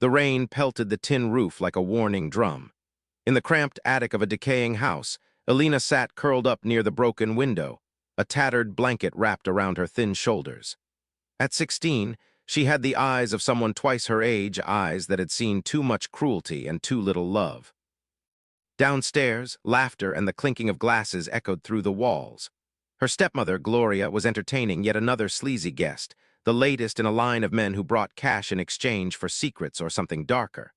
The rain pelted the tin roof like a warning drum. In the cramped attic of a decaying house, Alina sat curled up near the broken window, a tattered blanket wrapped around her thin shoulders. At 16, she had the eyes of someone twice her age, eyes that had seen too much cruelty and too little love. Downstairs, laughter and the clinking of glasses echoed through the walls. Her stepmother, Gloria, was entertaining yet another sleazy guest, the latest in a line of men who brought cash in exchange for secrets or something darker.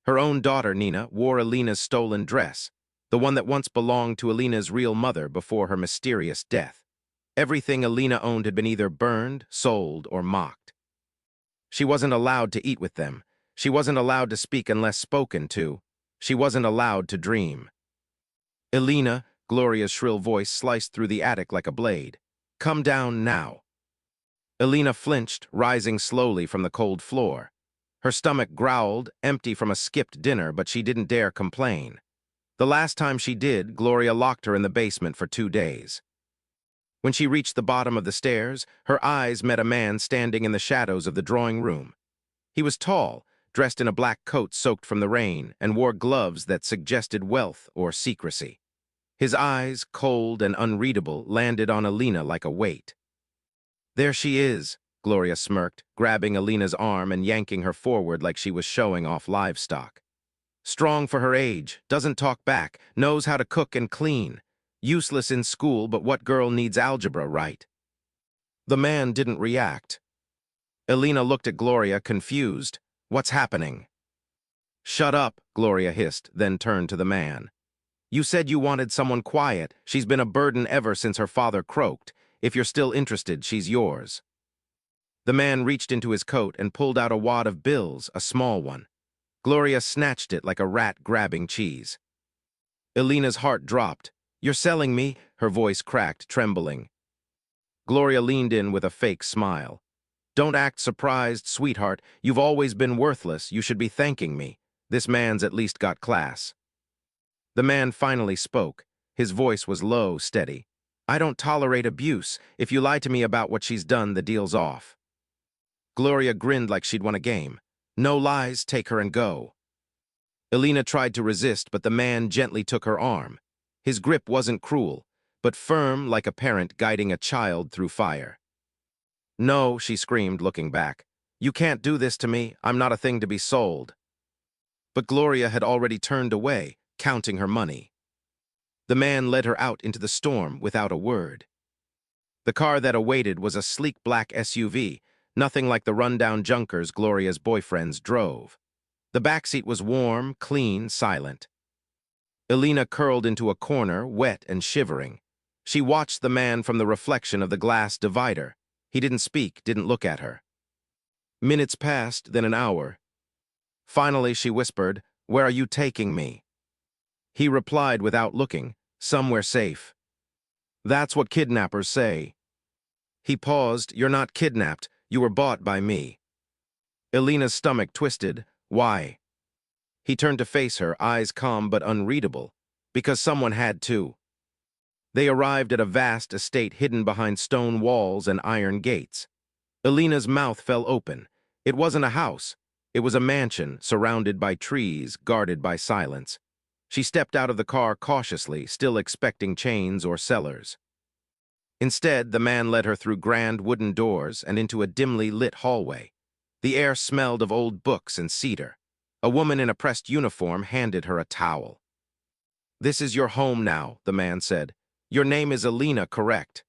Her own daughter, Nina, wore Alina's stolen dress, the one that once belonged to Alina's real mother before her mysterious death. Everything Alina owned had been either burned, sold, or mocked. She wasn't allowed to eat with them. She wasn't allowed to speak unless spoken to. She wasn't allowed to dream. Alina, Gloria's shrill voice sliced through the attic like a blade. Come down now. Alina flinched, rising slowly from the cold floor. Her stomach growled, empty from a skipped dinner, but she didn't dare complain. The last time she did, Gloria locked her in the basement for 2 days. When she reached the bottom of the stairs, her eyes met a man standing in the shadows of the drawing room. He was tall, dressed in a black coat soaked from the rain, and wore gloves that suggested wealth or secrecy. His eyes, cold and unreadable, landed on Alina like a weight. There she is, Gloria smirked, grabbing Alina's arm and yanking her forward like she was showing off livestock. Strong for her age, doesn't talk back, knows how to cook and clean. Useless in school, but what girl needs algebra, right? The man didn't react. Alina looked at Gloria, confused. What's happening? Shut up, Gloria hissed, then turned to the man. You said you wanted someone quiet. She's been a burden ever since her father croaked. If you're still interested, she's yours. The man reached into his coat and pulled out a wad of bills, a small one. Gloria snatched it like a rat grabbing cheese. Alina's heart dropped. You're selling me? Her voice cracked, trembling. Gloria leaned in with a fake smile. Don't act surprised, sweetheart. You've always been worthless. You should be thanking me. This man's at least got class. The man finally spoke. His voice was low, steady. I don't tolerate abuse. If you lie to me about what she's done, the deal's off. Gloria grinned like she'd won a game. No lies, take her and go. Alina tried to resist, but the man gently took her arm. His grip wasn't cruel, but firm like a parent guiding a child through fire. No, she screamed, looking back. You can't do this to me. I'm not a thing to be sold. But Gloria had already turned away, counting her money. The man led her out into the storm without a word. The car that awaited was a sleek black SUV, nothing like the rundown junkers Gloria's boyfriends drove. The backseat was warm, clean, silent. Alina curled into a corner, wet and shivering. She watched the man from the reflection of the glass divider. He didn't speak, didn't look at her. Minutes passed, then an hour. Finally, she whispered, Where are you taking me? He replied without looking, Somewhere safe. That's what kidnappers say. He paused, You're not kidnapped. You were bought by me. Alina's stomach twisted. Why? He turned to face her, eyes calm but unreadable. Because someone had to. They arrived at a vast estate hidden behind stone walls and iron gates. Alina's mouth fell open. It wasn't a house. It was a mansion, surrounded by trees, guarded by silence. She stepped out of the car cautiously, still expecting chains or cellars. Instead, the man led her through grand wooden doors and into a dimly lit hallway. The air smelled of old books and cedar. A woman in a pressed uniform handed her a towel. This is your home now, the man said. Your name is Alina, correct?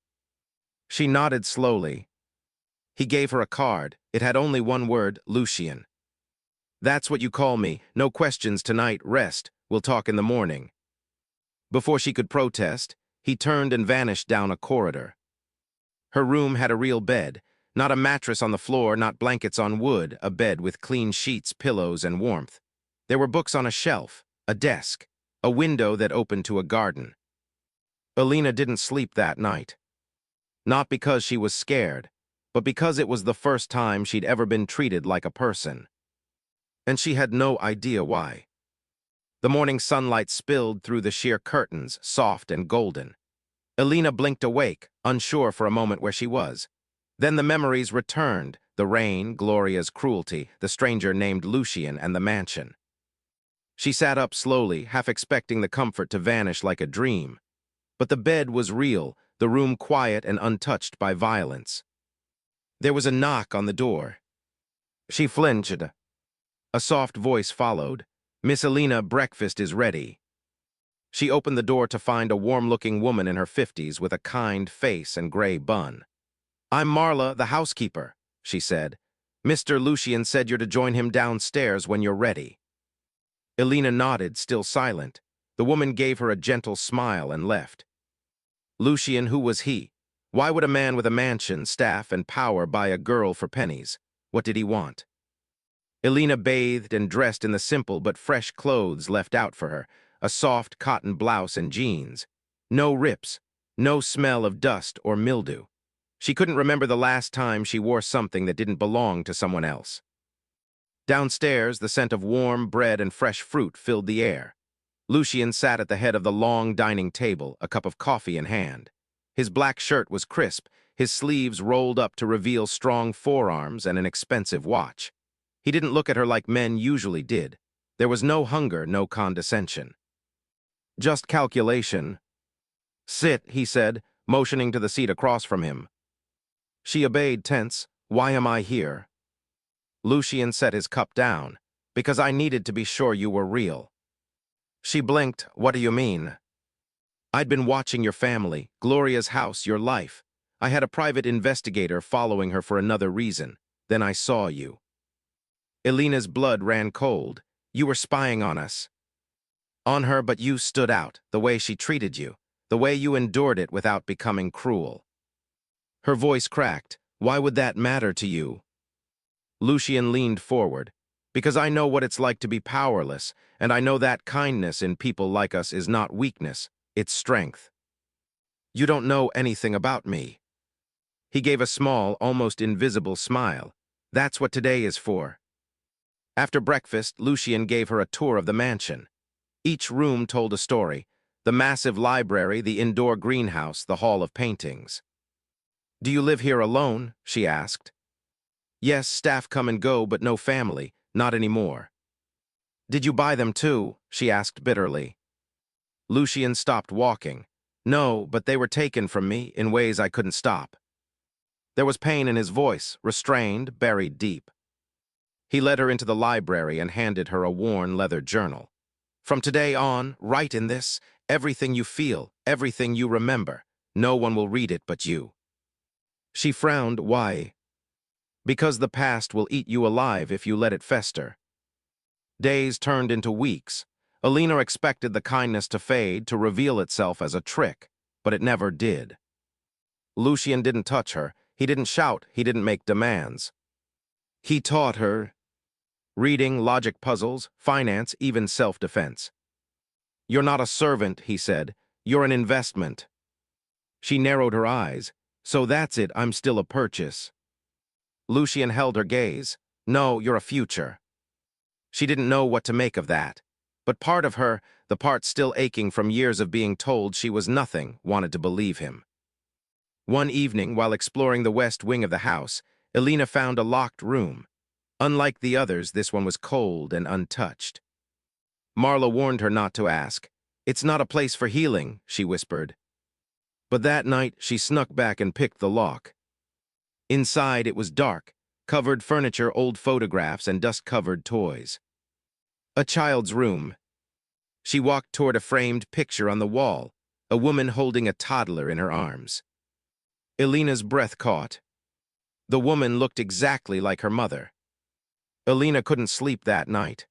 She nodded slowly. He gave her a card. It had only one word, Lucian. That's what you call me. No questions tonight. Rest. We'll talk in the morning. Before she could protest, he turned and vanished down a corridor. Her room had a real bed. Not a mattress on the floor, not blankets on wood, a bed with clean sheets, pillows, and warmth. There were books on a shelf, a desk, a window that opened to a garden. Alina didn't sleep that night. Not because she was scared, but because it was the first time she'd ever been treated like a person. And she had no idea why. The morning sunlight spilled through the sheer curtains, soft and golden. Alina blinked awake, unsure for a moment where she was. Then the memories returned, the rain, Gloria's cruelty, the stranger named Lucian, and the mansion. She sat up slowly, half expecting the comfort to vanish like a dream. But the bed was real, the room quiet and untouched by violence. There was a knock on the door. She flinched. A soft voice followed. "Miss Alina, breakfast is ready." She opened the door to find a warm-looking woman in her 50s with a kind face and gray bun. "I'm Marla, the housekeeper," she said. "Mr. Lucian said you're to join him downstairs when you're ready." Alina nodded, still silent. The woman gave her a gentle smile and left. Lucian, who was he? Why would a man with a mansion, staff, and power buy a girl for pennies? What did he want? Alina bathed and dressed in the simple but fresh clothes left out for her, a soft cotton blouse and jeans. No rips, no smell of dust or mildew. She couldn't remember the last time she wore something that didn't belong to someone else. Downstairs, the scent of warm bread and fresh fruit filled the air. Lucian sat at the head of the long dining table, a cup of coffee in hand. His black shirt was crisp, his sleeves rolled up to reveal strong forearms and an expensive watch. He didn't look at her like men usually did. There was no hunger, no condescension. Just calculation. "Sit," he said, motioning to the seat across from him. She obeyed, tense. "Why am I here?" Lucian set his cup down. "Because I needed to be sure you were real." She blinked. "What do you mean?" "I'd been watching your family, Gloria's house, your life. I had a private investigator following her for another reason. Then I saw you." Alina's blood ran cold. "You were spying on us." "On her, but you stood out, the way she treated you, the way you endured it without becoming cruel." Her voice cracked. "Why would that matter to you?" Lucian leaned forward. "Because I know what it's like to be powerless, and I know that kindness in people like us is not weakness, it's strength." "You don't know anything about me." He gave a small, almost invisible smile. "That's what today is for." After breakfast, Lucian gave her a tour of the mansion. Each room told a story: the massive library, the indoor greenhouse, the hall of paintings. "Do you live here alone?" she asked. "Yes, staff come and go, but no family, not anymore." "Did you buy them too?" she asked bitterly. Lucian stopped walking. "No, but they were taken from me in ways I couldn't stop." There was pain in his voice, restrained, buried deep. He led her into the library and handed her a worn leather journal. "From today on, write in this, everything you feel, everything you remember. No one will read it but you." She frowned. "Why?" "Because the past will eat you alive if you let it fester." Days turned into weeks. Alina expected the kindness to fade, to reveal itself as a trick, but it never did. Lucian didn't touch her. He didn't shout. He didn't make demands. He taught her reading, logic puzzles, finance, even self-defense. "You're not a servant," he said. "You're an investment." She narrowed her eyes. "So that's it, I'm still a purchase." Lucian held her gaze. "No, you're a future." She didn't know what to make of that. But part of her, the part still aching from years of being told she was nothing, wanted to believe him. One evening, while exploring the west wing of the house, Alina found a locked room. Unlike the others, this one was cold and untouched. Marla warned her not to ask. "It's not a place for healing," she whispered. But that night, she snuck back and picked the lock. Inside, it was dark, covered furniture, old photographs, and dust-covered toys. A child's room. She walked toward a framed picture on the wall, a woman holding a toddler in her arms. Alina's breath caught. The woman looked exactly like her mother. Alina couldn't sleep that night.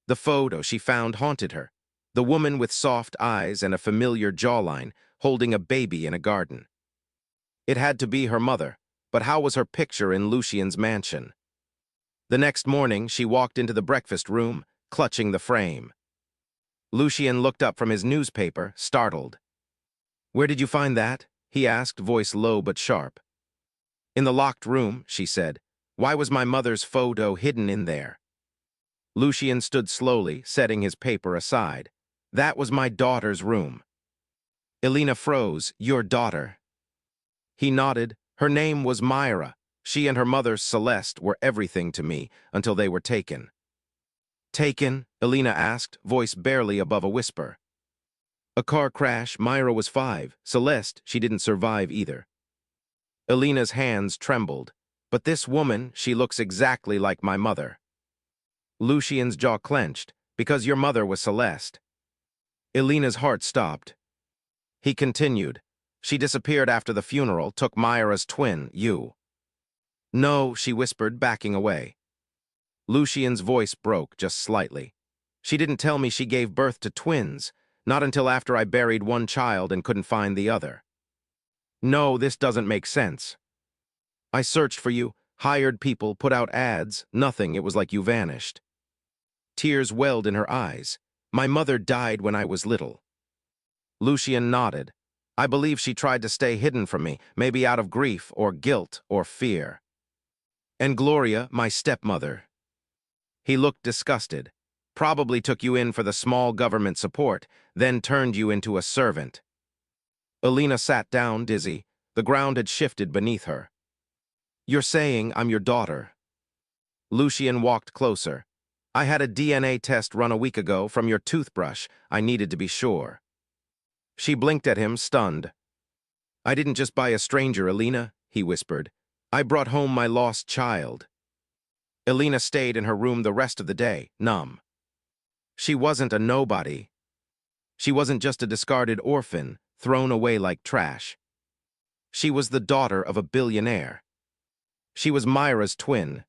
The photo she found haunted her. The woman with soft eyes and a familiar jawline, holding a baby in a garden. It had to be her mother, but how was her picture in Lucian's mansion? The next morning, she walked into the breakfast room, clutching the frame. Lucian looked up from his newspaper, startled. "Where did you find that?" he asked, voice low but sharp. "In the locked room," she said. "Why was my mother's photo hidden in there?" Lucian stood slowly, setting his paper aside. "That was my daughter's room." Alina froze. "Your daughter?" He nodded. "Her name was Myra. She and her mother, Celeste, were everything to me until they were taken. Taken? Elena asked, voice barely above a whisper. A car crash. Myra was 5. Celeste, she didn't survive either. Elena's hands trembled. But this woman, she looks exactly like my mother. Lucian's jaw clenched. Because your mother was Celeste. Elena's heart stopped. He continued. She disappeared after the funeral, took Myra's twin, you. No, she whispered, backing away. Lucian's voice broke just slightly. She didn't tell me she gave birth to twins, not until after I buried one child and couldn't find the other. No, this doesn't make sense. I searched for you, hired people, put out ads, nothing, it was like you vanished. Tears welled in her eyes. My mother died when I was little. Lucian nodded. I believe she tried to stay hidden from me, maybe out of grief or guilt or fear. And Gloria, my stepmother. He looked disgusted. Probably took you in for the small government support, then turned you into a servant. Elena sat down, dizzy. The ground had shifted beneath her. You're saying I'm your daughter. Lucian walked closer. I had a DNA test run a week ago from your toothbrush. I needed to be sure. She blinked at him, stunned. I didn't just buy a stranger, Elena, he whispered. I brought home my lost child. Elena stayed in her room the rest of the day, numb. She wasn't a nobody. She wasn't just a discarded orphan, thrown away like trash. She was the daughter of a billionaire. She was Myra's twin.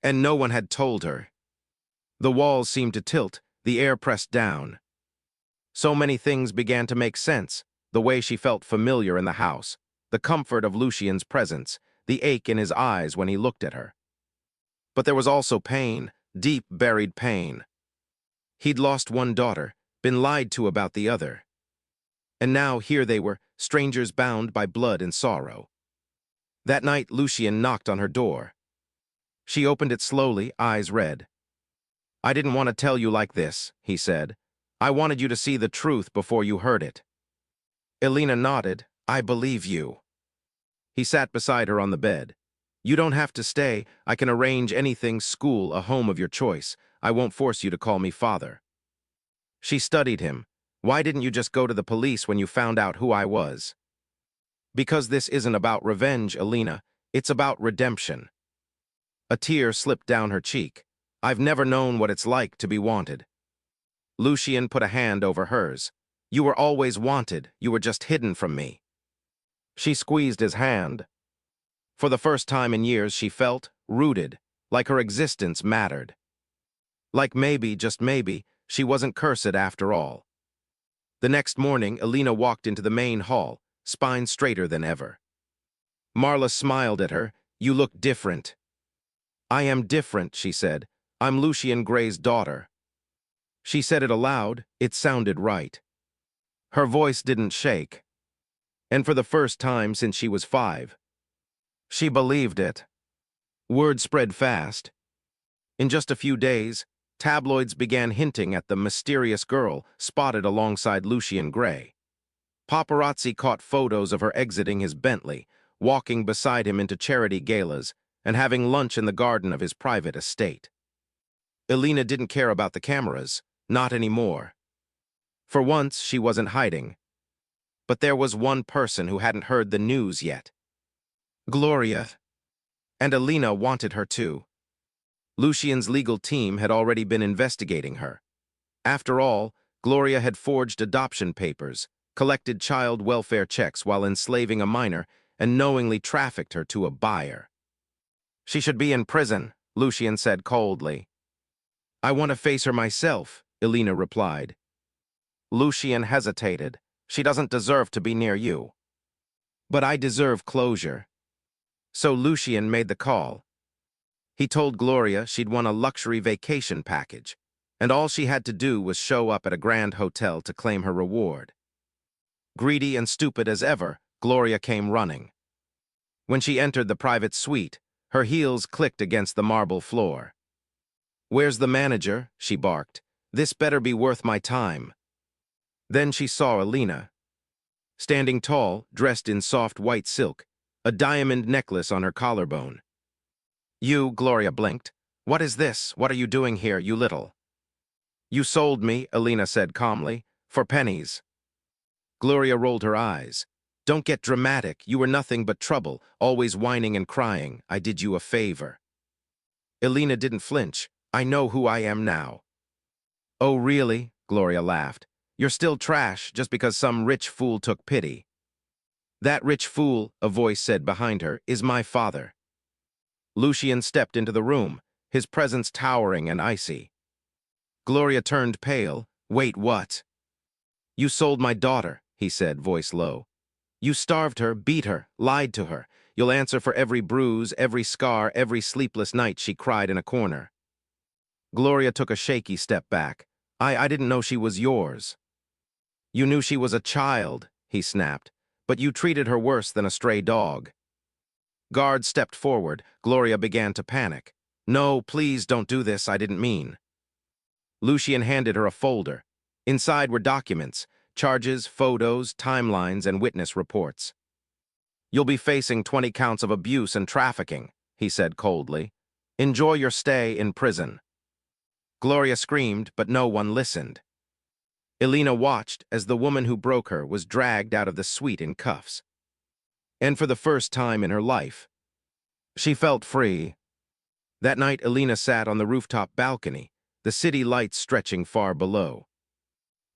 And no one had told her. The walls seemed to tilt, the air pressed down. So many things began to make sense, the way she felt familiar in the house, the comfort of Lucian's presence, the ache in his eyes when he looked at her. But there was also pain, deep buried pain. He'd lost one daughter, been lied to about the other. And now here they were, strangers bound by blood and sorrow. That night, Lucian knocked on her door. She opened it slowly, eyes red. I didn't want to tell you like this, he said. I wanted you to see the truth before you heard it. Elena nodded. I believe you. He sat beside her on the bed. You don't have to stay. I can arrange anything, school, a home of your choice. I won't force you to call me father. She studied him. Why didn't you just go to the police when you found out who I was? Because this isn't about revenge, Elena. It's about redemption. A tear slipped down her cheek. I've never known what it's like to be wanted. Lucian put a hand over hers. You were always wanted. You were just hidden from me. She squeezed his hand. For the first time in years, she felt rooted, like her existence mattered. Like maybe, just maybe, she wasn't cursed after all. The next morning, Elena walked into the main hall, spine straighter than ever. Marla smiled at her. You look different. I am different, she said. I'm Lucian Gray's daughter. She said it aloud. It sounded right. Her voice didn't shake. And for the first time since she was 5, she believed it. Word spread fast. In just a few days, tabloids began hinting at the mysterious girl spotted alongside Lucian Gray. Paparazzi caught photos of her exiting his Bentley, walking beside him into charity galas, and having lunch in the garden of his private estate. Elena didn't care about the cameras, not anymore. For once, she wasn't hiding. But there was one person who hadn't heard the news yet. Gloria. And Elena wanted her too. Lucian's legal team had already been investigating her. After all, Gloria had forged adoption papers, collected child welfare checks while enslaving a minor, and knowingly trafficked her to a buyer. She should be in prison, Lucian said coldly. I want to face her myself, Elena replied. Lucian hesitated. She doesn't deserve to be near you. But I deserve closure. So Lucian made the call. He told Gloria she'd won a luxury vacation package, and all she had to do was show up at a grand hotel to claim her reward. Greedy and stupid as ever, Gloria came running. When she entered the private suite, her heels clicked against the marble floor. Where's the manager? She barked. This better be worth my time. Then she saw Elena. Standing tall, dressed in soft white silk, a diamond necklace on her collarbone. "You," Gloria blinked. "What is this? What are you doing here, you little?" "You sold me," Alina said calmly, "for pennies." Gloria rolled her eyes. "Don't get dramatic. You were nothing but trouble, always whining and crying. I did you a favor." Alina didn't flinch. "I know who I am now." "Oh, really?" Gloria laughed. "You're still trash just because some rich fool took pity." "That rich fool," a voice said behind her, "is my father." Lucian stepped into the room, his presence towering and icy. Gloria turned pale. "Wait, what?" "You sold my daughter," he said, voice low. "You starved her, beat her, lied to her. You'll answer for every bruise, every scar, every sleepless night she cried in a corner." Gloria took a shaky step back. I didn't know she was yours." "You knew she was a child," he snapped, "but you treated her worse than a stray dog." Guards stepped forward. Gloria began to panic. "No, please don't do this, I didn't mean." Lucian handed her a folder. Inside were documents, charges, photos, timelines, and witness reports. "You'll be facing 20 counts of abuse and trafficking," he said coldly. "Enjoy your stay in prison." Gloria screamed, but no one listened. Alina watched as the woman who broke her was dragged out of the suite in cuffs. And for the first time in her life, she felt free. That night, Alina sat on the rooftop balcony, the city lights stretching far below.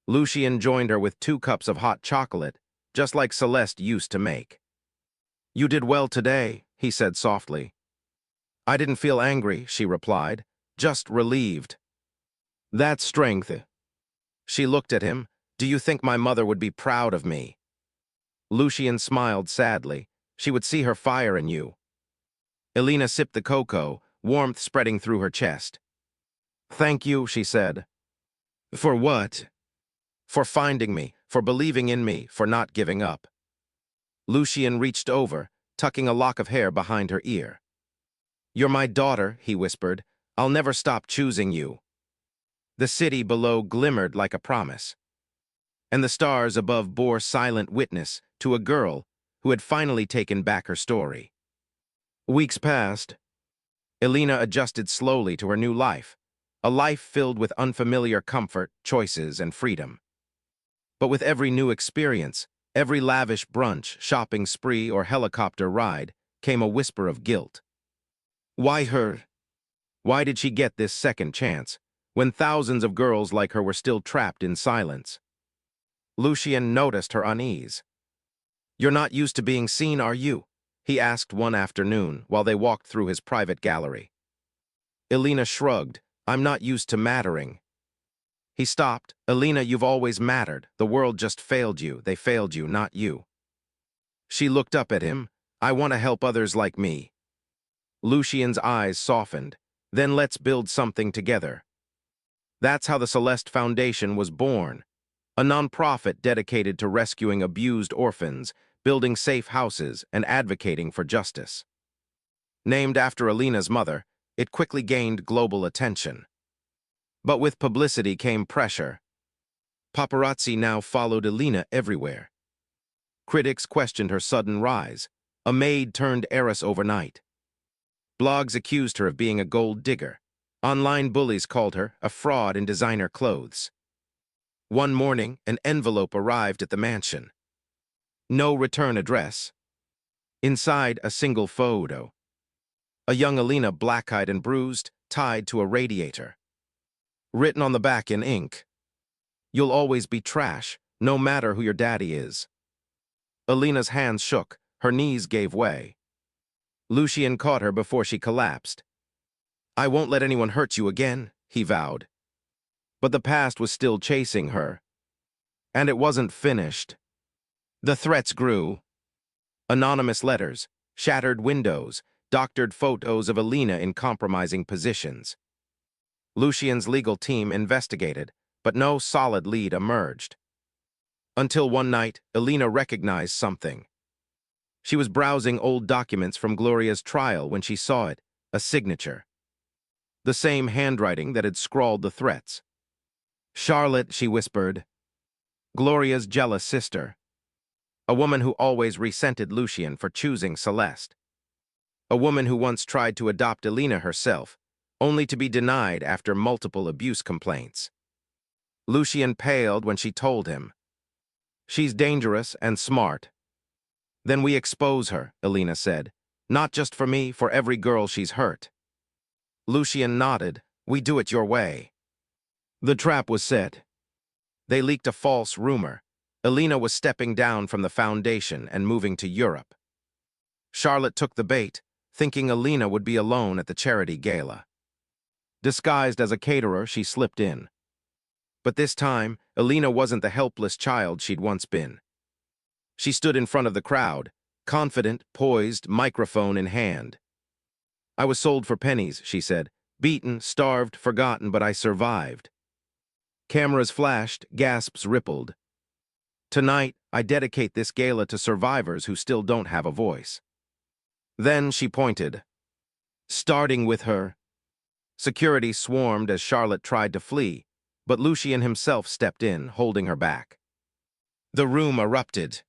Lucian joined her with 2 cups of hot chocolate, just like Celeste used to make. "You did well today," he said softly. "I didn't feel angry," she replied, "just relieved." "That's strength." She looked at him. "Do you think my mother would be proud of me?" Lucian smiled sadly. "She would see her fire in you." Alina sipped the cocoa, warmth spreading through her chest. "Thank you," she said. "For what?" "For finding me, for believing in me, for not giving up." Lucian reached over, tucking a lock of hair behind her ear. "You're my daughter," he whispered. "I'll never stop choosing you." The city below glimmered like a promise, and the stars above bore silent witness to a girl who had finally taken back her story. Weeks passed. Alina adjusted slowly to her new life, a life filled with unfamiliar comfort, choices, and freedom. But with every new experience, every lavish brunch, shopping spree, or helicopter ride, came a whisper of guilt. Why her? Why did she get this second chance, when thousands of girls like her were still trapped in silence? Lucian noticed her unease. "You're not used to being seen, are you?" he asked one afternoon while they walked through his private gallery. Alina shrugged. "I'm not used to mattering." He stopped. "Alina, you've always mattered. The world just failed you. They failed you, not you." She looked up at him. "I want to help others like me." Lucian's eyes softened. "Then let's build something together." That's how the Celeste Foundation was born, a nonprofit dedicated to rescuing abused orphans, building safe houses, and advocating for justice. Named after Alina's mother, it quickly gained global attention. But with publicity came pressure. Paparazzi now followed Alina everywhere. Critics questioned her sudden rise. A maid turned heiress overnight. Blogs accused her of being a gold digger. Online bullies called her a fraud in designer clothes. One morning, an envelope arrived at the mansion. No return address. Inside, a single photo. A young Alina, black-eyed and bruised, tied to a radiator. Written on the back in ink, "You'll always be trash, no matter who your daddy is." Alina's hands shook, her knees gave way. Lucian caught her before she collapsed. "I won't let anyone hurt you again," he vowed. But the past was still chasing her. And it wasn't finished. The threats grew. Anonymous letters, shattered windows, doctored photos of Alina in compromising positions. Lucian's legal team investigated, but no solid lead emerged. Until one night, Alina recognized something. She was browsing old documents from Gloria's trial when she saw it, a signature. The same handwriting that had scrawled the threats. "Charlotte," she whispered. "Gloria's jealous sister." A woman who always resented Lucian for choosing Celeste. A woman who once tried to adopt Elena herself, only to be denied after multiple abuse complaints. Lucian paled when she told him. She's dangerous and smart. Then we expose her, Elena said. Not just for me, for every girl she's hurt. Lucian nodded. We do it your way. The trap was set. They leaked a false rumor. Elena was stepping down from the foundation and moving to Europe. Charlotte took the bait, thinking Elena would be alone at the charity gala. Disguised as a caterer, she slipped in. But this time, Elena wasn't the helpless child she'd once been. She stood in front of the crowd, confident, poised, microphone in hand. I was sold for pennies, she said. Beaten, starved, forgotten, but I survived. Cameras flashed, gasps rippled. Tonight, I dedicate this gala to survivors who still don't have a voice. Then she pointed. Starting with her. Security swarmed as Charlotte tried to flee, but Lucian himself stepped in, holding her back. The room erupted.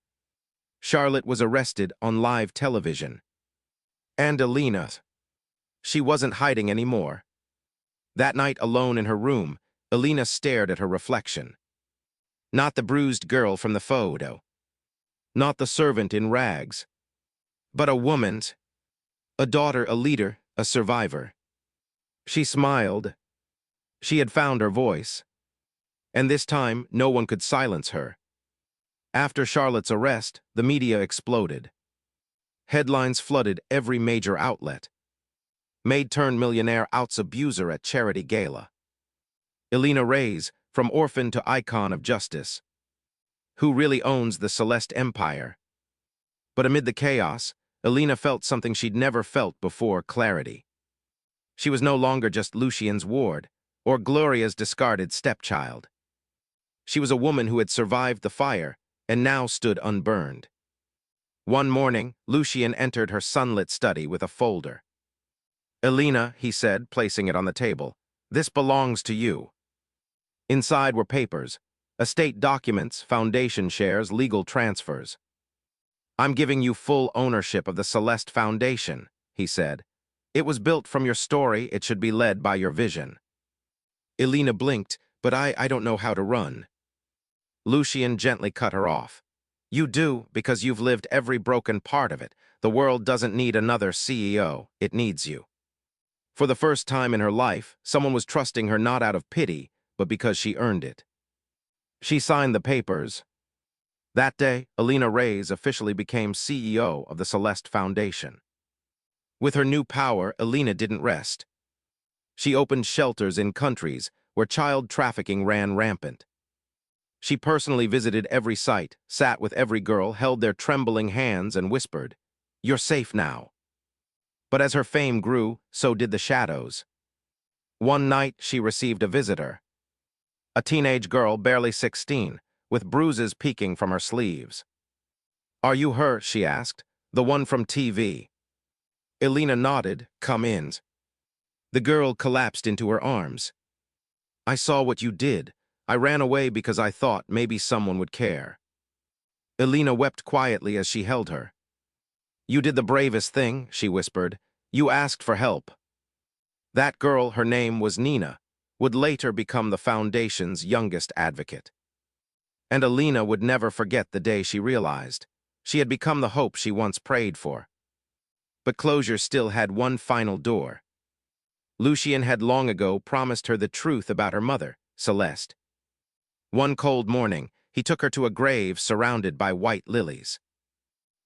Charlotte was arrested on live television. And Elena. She wasn't hiding anymore. That night, alone in her room, Elena stared at her reflection. Not the bruised girl from the photo. Not the servant in rags. But a woman. A daughter, a leader, a survivor. She smiled. She had found her voice. And this time, no one could silence her. After Charlotte's arrest, the media exploded. Headlines flooded every major outlet. Maid-turned-millionaire outs abuser at charity gala. Unawre, from orphan to icon of justice. Who really owns the Celeste Empire? But amid the chaos, Elena felt something she'd never felt before: clarity. She was no longer just Lucian's ward, or Gloria's discarded stepchild. She was a woman who had survived the fire, and now stood unburned. One morning, Lucian entered her sunlit study with a folder. Elena, he said, placing it on the table, this belongs to you. Inside were papers, estate documents, foundation shares, legal transfers. I'm giving you full ownership of the Celeste Foundation, he said. It was built from your story, it should be led by your vision. Elena blinked, but I don't know how to run. Lucian gently cut her off. You do, because you've lived every broken part of it. The world doesn't need another CEO, it needs you. For the first time in her life, someone was trusting her not out of pity, but because she earned it. She signed the papers. That day, Unawre officially became CEO of the Celeste Foundation. With her new power, Elena didn't rest. She opened shelters in countries where child trafficking ran rampant. She personally visited every site, sat with every girl, held their trembling hands, and whispered, "You're safe now." But as her fame grew, so did the shadows. One night, she received a visitor. A teenage girl, barely 16, with bruises peeking from her sleeves. "Are you her?" she asked. "The one from TV?" Elena nodded. "Come in." The girl collapsed into her arms. "I saw what you did. I ran away because I thought maybe someone would care." Elena wept quietly as she held her. "You did the bravest thing," she whispered. "You asked for help." That girl, her name was Nina, would later become the Foundation's youngest advocate. And Elena would never forget the day she realized she had become the hope she once prayed for. But closure still had one final door. Lucian had long ago promised her the truth about her mother, Celeste. One cold morning, he took her to a grave surrounded by white lilies.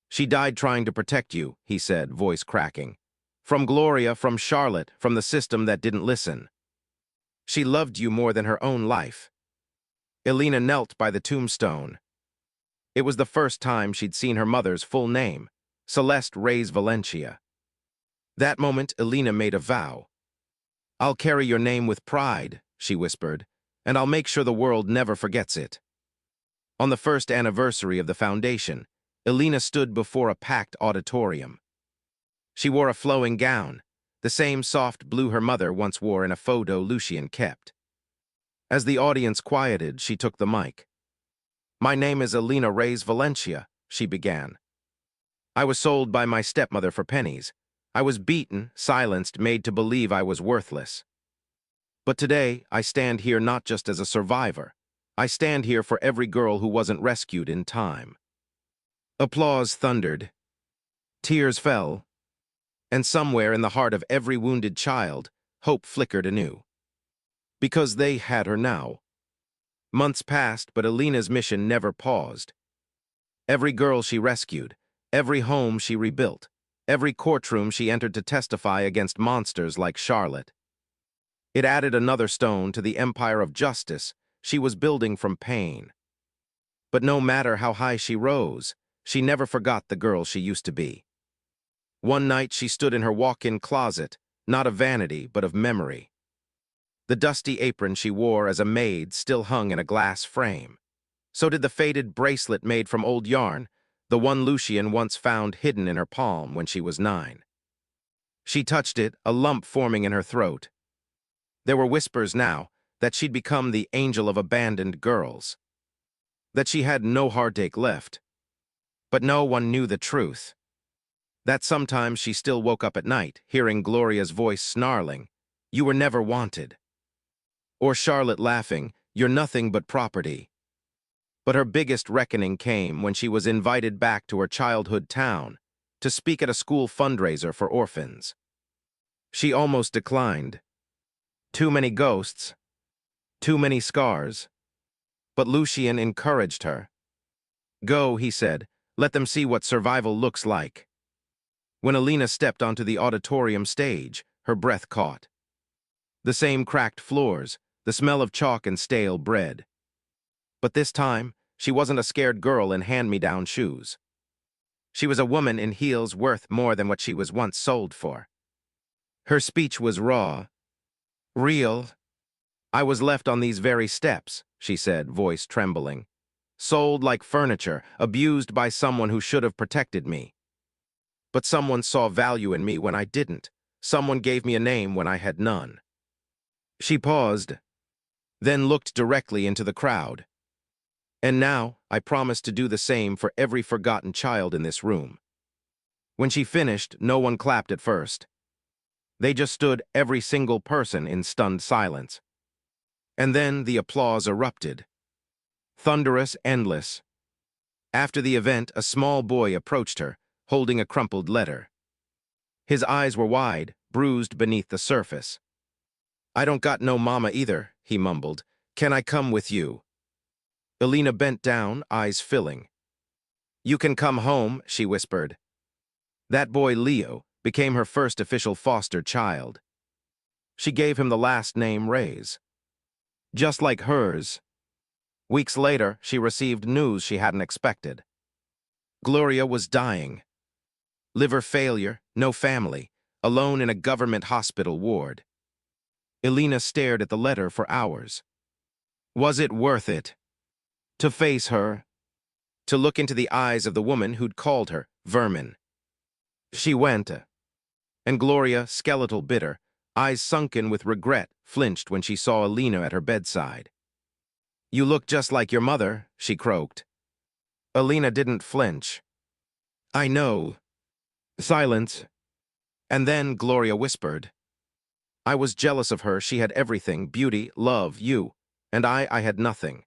"She died trying to protect you," he said, voice cracking. "From Gloria, from Charlotte, from the system that didn't listen. She loved you more than her own life." Elena knelt by the tombstone. It was the first time she'd seen her mother's full name, Celeste Reyes Valencia. That moment, Elena made a vow. "I'll carry your name with pride," she whispered, "and I'll make sure the world never forgets it." On the first anniversary of the Foundation, Elena stood before a packed auditorium. She wore a flowing gown, the same soft blue her mother once wore in a photo Lucian kept. As the audience quieted, she took the mic. "My name is Elena Reyes Valencia. she began. I was sold by my stepmother for pennies. I was beaten, silenced, made to believe I was worthless. But today, I stand here not just as a survivor. I stand here for every girl who wasn't rescued in time. Applause thundered. Tears fell. And somewhere in the heart of every wounded child, hope flickered anew. Because they had her now. Months passed, but Alina's mission never paused. Every girl she rescued, every home she rebuilt, every courtroom she entered to testify against monsters like Charlotte. It added another stone to the empire of justice she was building from pain. But no matter how high she rose, she never forgot the girl she used to be. One night she stood in her walk-in closet, not of vanity, but of memory. The dusty apron she wore as a maid still hung in a glass frame. So did the faded bracelet made from old yarn, the one Lucian once found hidden in her palm when she was 9. She touched it, a lump forming in her throat. There were whispers now that she'd become the angel of abandoned girls, that she had no heartache left. But no one knew the truth. That sometimes she still woke up at night, hearing Gloria's voice snarling, "You were never wanted." Or Charlotte laughing, "You're nothing but property." But her biggest reckoning came when she was invited back to her childhood town to speak at a school fundraiser for orphans. She almost declined. Too many ghosts, too many scars. But Lucian encouraged her. "Go," he said, "let them see what survival looks like." When Alina stepped onto the auditorium stage, her breath caught. The same cracked floors, the smell of chalk and stale bread. But this time, she wasn't a scared girl in hand-me-down shoes. She was a woman in heels worth more than what she was once sold for. Her speech was raw, real. "I was left on these very steps," she said, voice trembling. "Sold like furniture, abused by someone who should have protected me. But someone saw value in me when I didn't. Someone gave me a name when I had none." She paused, then looked directly into the crowd. "And now, I promise to do the same for every forgotten child in this room." When she finished, no one clapped at first. They just stood, every single person, in stunned silence. And then the applause erupted. Thunderous, endless. After the event, a small boy approached her, holding a crumpled letter. His eyes were wide, bruised beneath the surface. "I don't got no mama either," he mumbled. "Can I come with you?" Alina bent down, eyes filling. "You can come home," she whispered. That boy, Leo, became her first official foster child. She gave him the last name Reyes. Just like hers. Weeks later, she received news she hadn't expected. Gloria was dying. Liver failure, no family, alone in a government hospital ward. Alina stared at the letter for hours. Was it worth it? To face her? To look into the eyes of the woman who'd called her vermin? She went, and Gloria, skeletal bitter, eyes sunken with regret, flinched when she saw Alina at her bedside. "You look just like your mother," she croaked. Alina didn't flinch. "I know." Silence. And then Gloria whispered. "I was jealous of her. She had everything, beauty, love, you. And I had nothing."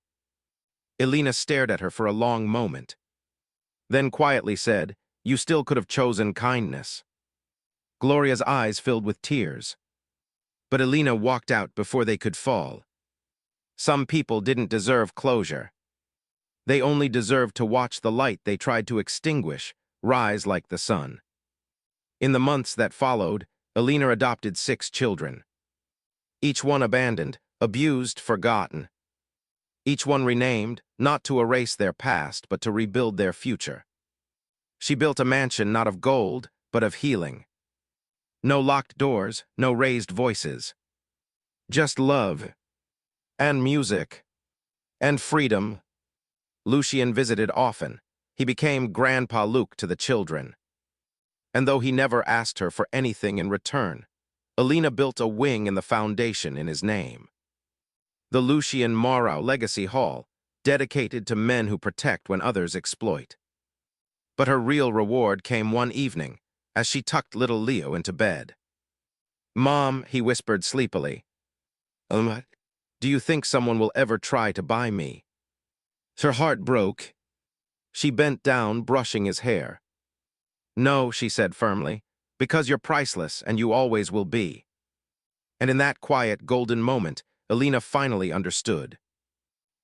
Alina stared at her for a long moment. Then quietly said, "You still could have chosen kindness." Gloria's eyes filled with tears. But Alina walked out before they could fall. Some people didn't deserve closure. They only deserved to watch the light they tried to extinguish rise like the sun. In the months that followed, Alina adopted 6 children. Each one abandoned, abused, forgotten. Each one renamed, not to erase their past, but to rebuild their future. She built a mansion not of gold, but of healing. No locked doors, no raised voices. Just love, and music, and freedom. Lucian visited often. He became Grandpa Luke to the children. And though he never asked her for anything in return, Alina built a wing in the foundation in his name. The Lucian Morrow Legacy Hall, dedicated to men who protect when others exploit. But her real reward came one evening, as she tucked little Leo into bed. "Mom," he whispered sleepily, "do you think someone will ever try to buy me?" Her heart broke. She bent down, brushing his hair. "No," she said firmly, "because you're priceless and you always will be." And in that quiet, golden moment, Alina finally understood.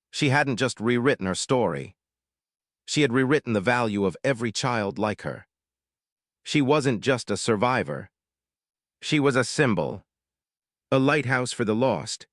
She hadn't just rewritten her story. She had rewritten the value of every child like her. She wasn't just a survivor. She was a symbol, a lighthouse for the lost,